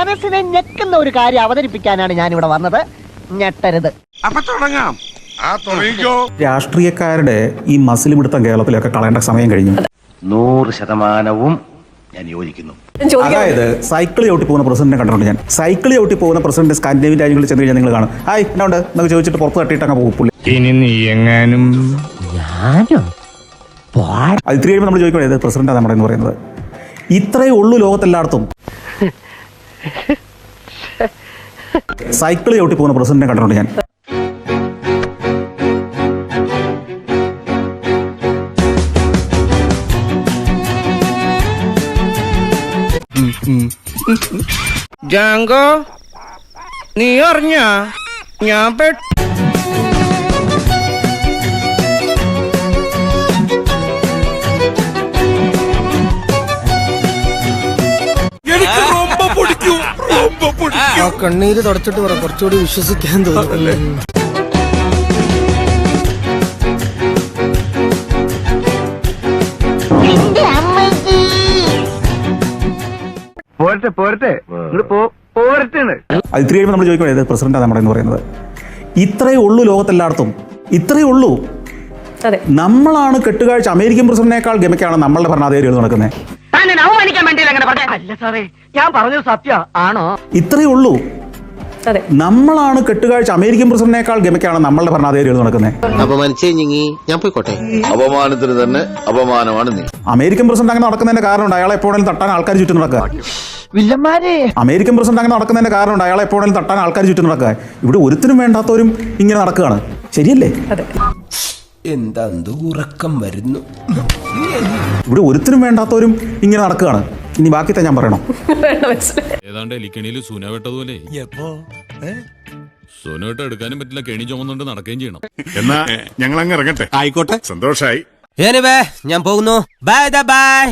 മനസ്സിനെ ഞെക്കുന്ന ഒരു കാര്യം അവതരിപ്പിക്കാനാണ് ഞാൻ ഇവിടെ വന്നത്. ഞെട്ടരുത്. അപ്പൊ തുടങ്ങാം. രാഷ്ട്രീയക്കാരുടെ ഈ മസിൽ പിടുത്തം കേരളത്തിലൊക്കെ കളയേണ്ട സമയം കഴിഞ്ഞു. 100% ഞാൻ യോജിക്കുന്നു. അതായത് സൈക്കിൾ ചവിട്ടി പോകുന്ന പ്രസിഡന്റിനെ കണ്ടിട്ടുണ്ട് ഞാൻ. സൈക്കിൾ ചവിട്ടി പോകുന്ന പ്രസിഡന്റ് സ്കാൻഡിനേവിയൻ രാജ്യങ്ങളിൽ ചെന്ന് കഴിഞ്ഞാൽ നിങ്ങൾ കാണും, ഹായ് എന്നാ ഉണ്ട് എന്നൊക്കെ ചോദിച്ചിട്ട് പുറത്ത് തട്ടിയിട്ട് അങ്ങ് പോകും പുള്ളി. ഇനി നീ എങ്ങാനും അത് ഇത്തിരി കഴിയുമ്പോൾ നമ്മൾ ചോദിക്കണം ഏത് പ്രസിഡന്റാണ് നമ്മുടെ എന്ന് പറയുന്നത്. ഇത്രയേ ഉള്ളൂ ലോകത്തെല്ലായിടത്തും. സൈക്കിൾ ചവിട്ടി പോകുന്ന പ്രസിഡന്റിനെ കണ്ടിട്ടുണ്ട് ഞാൻ. ജാങ്കോ നീ അറിഞ്ഞ ഞാൻ കണ്ണീര് തുടച്ചിട്ട് പറ, കുറച്ചുകൂടി വിശ്വസിക്കാൻ തോന്നുന്നല്ലേ. അത് ഇത്തിരി കഴിയുമ്പോൾ നമ്മൾ ചോദിക്കണം ഏത് പ്രസിഡന്റാണ് നമ്മുടെ എന്ന് പറയുന്നത്. ഇത്രയേ ഉള്ളൂ ലോകത്തെല്ലായിടത്തും. ഇത്രയേ ഉള്ളൂ. നമ്മളാണ് കെട്ടുകാഴ്ച. അമേരിക്കൻ പ്രസിഡന്റിനേക്കാൾ ഗമയ്ക്കാണ് നമ്മളുടെ ഭരണാധികാരികൾ നടക്കുന്നത്. ഞാൻ പറഞ്ഞത് സത്യ ആണോ? ഇത്രയേ ഉള്ളൂ. നമ്മളാണ് കെട്ടുകാഴ്ച. അമേരിക്കൻ പ്രസിഡന്റിനേക്കാൾ ഗമയ്ക്കാണ് നമ്മളുടെ ഭരണാധികാരികൾ നടക്കുന്നത്. ഞാൻ പോയിക്കോട്ടെ. അപമാനത്തിന് തന്നെ അപമാനമാണ് നീ. അമേരിക്കൻ പ്രസിഡന്റ് അങ്ങനെ നടക്കുന്നതിന്റെ കാരണമുണ്ട് അയാളെ എപ്പോഴും തട്ടാൻ ആൾക്കാർ ചുറ്റും നടക്കുക. അമേരിക്കൻ പ്രസിഡന്റ് അങ്ങനെ നടക്കുന്നതിന്റെ കാരണമുണ്ട് അയാളെ എപ്പോഴും തട്ടാൻ ആൾക്കാർ ചുറ്റും നടക്കുക. ഇവിടെ ഒരുത്തിനും വേണ്ടാത്തവരും ഇങ്ങനെ നടക്കുകയാണ്. ശരിയല്ലേ? എന്താ ഉറക്കം വരുന്നു. ഇവിടെ ഒരുത്തിനും വേണ്ടാത്തവരും ഇങ്ങനെ നടക്കുകയാണ്. ഇനി ബാക്കിത്തെ ഞാൻ പറയണോ? ഏതാണ്ട് എലിക്കണിയിൽ സുന വെട്ടതുപോലെ സുനോട്ട് എടുക്കാനും പറ്റില്ല, കെണി ചുമന്നുകൊണ്ട് നടക്കുകയും ചെയ്യണം. എന്നാ ഞങ്ങൾ അങ്ങ് ഇറങ്ങട്ടെ. ആയിക്കോട്ടെ, സന്തോഷായി. ഞാൻ പോകുന്നു. Bye bye.